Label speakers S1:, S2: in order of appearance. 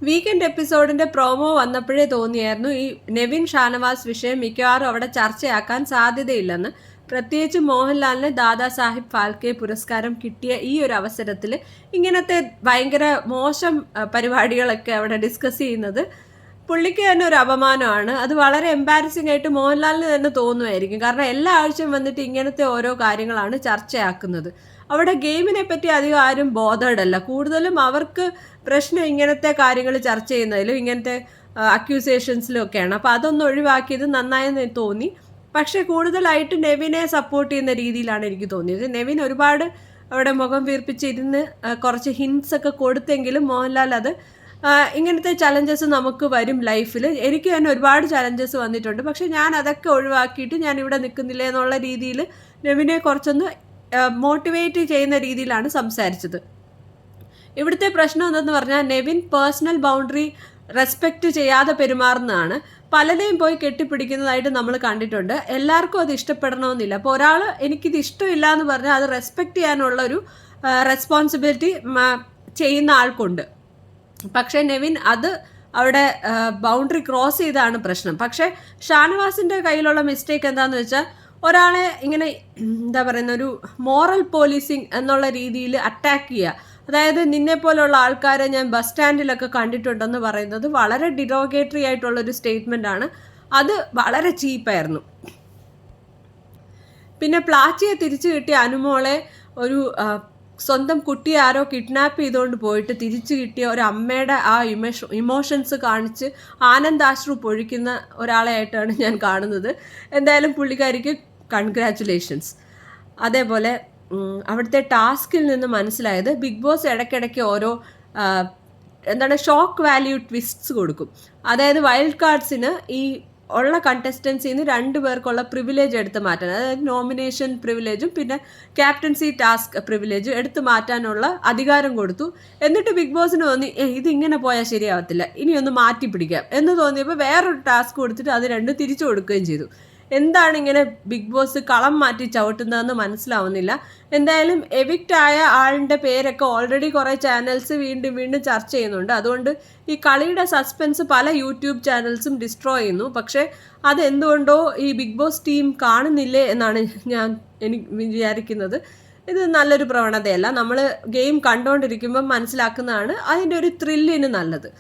S1: Weekend എപ്പിസോഡിന്റെ promo വന്നപ്പോഴേ തോന്നിയായിരുന്നു ഈ നെവിൻ ഷാനവാസ് വിഷയം മിക്കവാറും അവിടെ ചർച്ചയാക്കാൻ സാധ്യതയില്ലെന്ന്. പ്രത്യേകിച്ച് മോഹൻലാലിന് ദാദാ സാഹിബ് ഫാൽക്കെ പുരസ്കാരം കിട്ടിയ ഈ ഒരു അവസരത്തിൽ ഇങ്ങനത്തെ ഭയങ്കര മോശം പരിപാടികളൊക്കെ അവിടെ ഡിസ്കസ് ചെയ്യുന്നത് പുള്ളിക്ക് തന്നെ ഒരു അപമാനമാണ്. അത് വളരെ എംബാരസിംഗ് ആയിട്ട് മോഹൻലാലിന് തന്നെ തോന്നുമായിരിക്കും. കാരണം എല്ലാ ആഴ്ചയും വന്നിട്ട് ഇങ്ങനത്തെ ഓരോ കാര്യങ്ങളാണ് ചർച്ചയാക്കുന്നത്. അവിടെ ഗെയിമിനെ പറ്റി അധികം ആരും ബോധേഡല്ല. കൂടുതലും അവർക്ക് പ്രശ്നം ഇങ്ങനത്തെ കാര്യങ്ങൾ ചർച്ച ചെയ്യുന്നതിലും ഇങ്ങനത്തെ അക്യൂസേഷൻസിലും ഒക്കെയാണ്. അപ്പോൾ അതൊന്നും ഒഴിവാക്കിയത് നന്നായെന്ന് തോന്നി. പക്ഷേ കൂടുതലായിട്ട് നെവിനെ സപ്പോർട്ട് ചെയ്യുന്ന രീതിയിലാണ് എനിക്ക് തോന്നിയത്. നെവിൻ ഒരുപാട് അവിടെ മുഖം വീർപ്പിച്ചിരുന്ന് കുറച്ച് ഹിൻസ് ഒക്കെ കൊടുത്തെങ്കിലും മോഹൻലാൽ അത് ഇങ്ങനത്തെ ചലഞ്ചസ് നമുക്ക് വരും ലൈഫിൽ. എനിക്ക് തന്നെ ഒരുപാട് ചലഞ്ചസ് വന്നിട്ടുണ്ട്. പക്ഷെ ഞാൻ അതൊക്കെ ഒഴിവാക്കിയിട്ട് ഞാൻ ഇവിടെ നിൽക്കുന്നില്ല എന്നുള്ള രീതിയിൽ നെവിനെ കുറച്ചൊന്ന് മോട്ടിവേറ്റ് ചെയ്യുന്ന രീതിയിലാണ് സംസാരിച്ചത്. ഇവിടുത്തെ പ്രശ്നം എന്തെന്ന് പറഞ്ഞാൽ നെവിൻ പേഴ്സണൽ ബൗണ്ടറി റെസ്പെക്റ്റ് ചെയ്യാതെ പെരുമാറുന്നതാണ്. പലരെയും പോയി കെട്ടിപ്പിടിക്കുന്നതായിട്ട് നമ്മൾ കണ്ടിട്ടുണ്ട്. എല്ലാവർക്കും അത് ഇഷ്ടപ്പെടണമെന്നില്ല. അപ്പോൾ ഒരാൾ എനിക്കിത് ഇഷ്ടമില്ല എന്ന് പറഞ്ഞാൽ അത് റെസ്പെക്റ്റ് ചെയ്യാനുള്ള ഒരു റെസ്പോൺസിബിലിറ്റി ചെയ്യുന്ന ആൾക്കുണ്ട്. പക്ഷേ നെവിൻ അത് അവിടെ ബൗണ്ടറി ക്രോസ് ചെയ്താണ് പ്രശ്നം. പക്ഷേ ഷാനവാസിൻ്റെ കയ്യിലുള്ള മിസ്റ്റേക്ക് എന്താണെന്ന് വെച്ചാൽ ഒരാളെ ഇങ്ങനെ എന്താ പറയുന്ന ഒരു മോറൽ പോലീസിങ് എന്നുള്ള രീതിയിൽ അറ്റാക്ക് ചെയ്യുക. അതായത് നിന്നെ പോലുള്ള ആൾക്കാരെ ഞാൻ ബസ് സ്റ്റാൻഡിലൊക്കെ കണ്ടിട്ടുണ്ടെന്ന് പറയുന്നത് വളരെ ഡിറോഗേറ്ററി ആയിട്ടുള്ളൊരു സ്റ്റേറ്റ്മെൻ്റ് ആണ്. അത് വളരെ ചീപ്പായിരുന്നു. പിന്നെ പ്ലാച്ചിയെ തിരിച്ചു കിട്ടിയ അനുമോളെ ഒരു സ്വന്തം കുട്ടിയെ ആരോ കിഡ്നാപ്പ് ചെയ്തുകൊണ്ട് പോയിട്ട് തിരിച്ചു കിട്ടിയ ഒരു അമ്മയുടെ ആ ഇമോഷൻസ് കാണിച്ച് ആനന്ദാശ്രു പൊഴിക്കുന്ന ഒരാളെ ആയിട്ടാണ് ഞാൻ കാണുന്നത്. എന്തായാലും പുള്ളിക്കാരിക്ക് കൺഗ്രാറ്റുലേഷൻസ്. അതേപോലെ അവിടുത്തെ ടാസ്കിൽ നിന്ന് മനസ്സിലായത് ബിഗ് ബോസ് ഇടയ്ക്കിടയ്ക്ക് ഓരോ ഷോക്ക് വാല്യൂ ട്വിസ്റ്റ്സ് കൊടുക്കും. അതായത് വൈൽഡ് കാർഡ്സിന് ഈ ഉള്ള കണ്ടസ്റ്റൻസിൽ നിന്ന് 2 പേർക്കുള്ള പ്രിവിലേജ് എടുത്ത് മാറ്റാൻ, അതായത് നോമിനേഷൻ പ്രിവിലേജും പിന്നെ ക്യാപ്റ്റൻസി ടാസ്ക് പ്രിവിലേജും എടുത്ത് മാറ്റാനുള്ള അധികാരം കൊടുത്തു. എന്നിട്ട് ബിഗ് ബോസിന് തോന്നി ഇതിങ്ങനെ പോയാൽ ശരിയാവത്തില്ല, ഇനി ഒന്ന് മാറ്റി പിടിക്കാം എന്ന് തോന്നിയപ്പോൾ വേറൊരു ടാസ്ക് കൊടുത്തിട്ട് അത് 2 തിരിച്ചു കൊടുക്കുകയും ചെയ്തു. എന്താണ് ഇങ്ങനെ ബിഗ് ബോസ് കളം മാറ്റി ചവിട്ടുന്നതെന്ന് മനസ്സിലാവുന്നില്ല. എന്തായാലും എവിക്റ്റ് ആയ ആളിൻ്റെ പേരൊക്കെ ഓൾറെഡി കുറേ ചാനൽസ് വീണ്ടും ചർച്ച ചെയ്യുന്നുണ്ട്. അതുകൊണ്ട് ഈ കളിയുടെ സസ്പെൻസ് പല യൂട്യൂബ് ചാനൽസും ഡിസ്ട്രോയ് ചെയ്യുന്നു. പക്ഷേ അതെന്തുകൊണ്ടോ ഈ ബിഗ് ബോസ് ടീം കാണുന്നില്ലേ എന്നാണ് എനിക്ക് വിചാരിക്കുന്നത്. ഇത് നല്ലൊരു പ്രവണതയല്ല. നമ്മൾ ഗെയിം കണ്ടുകൊണ്ടിരിക്കുമ്പം മനസ്സിലാക്കുന്നതാണ് അതിൻ്റെ ഒരു ത്രില്ലിന് നല്ലത്.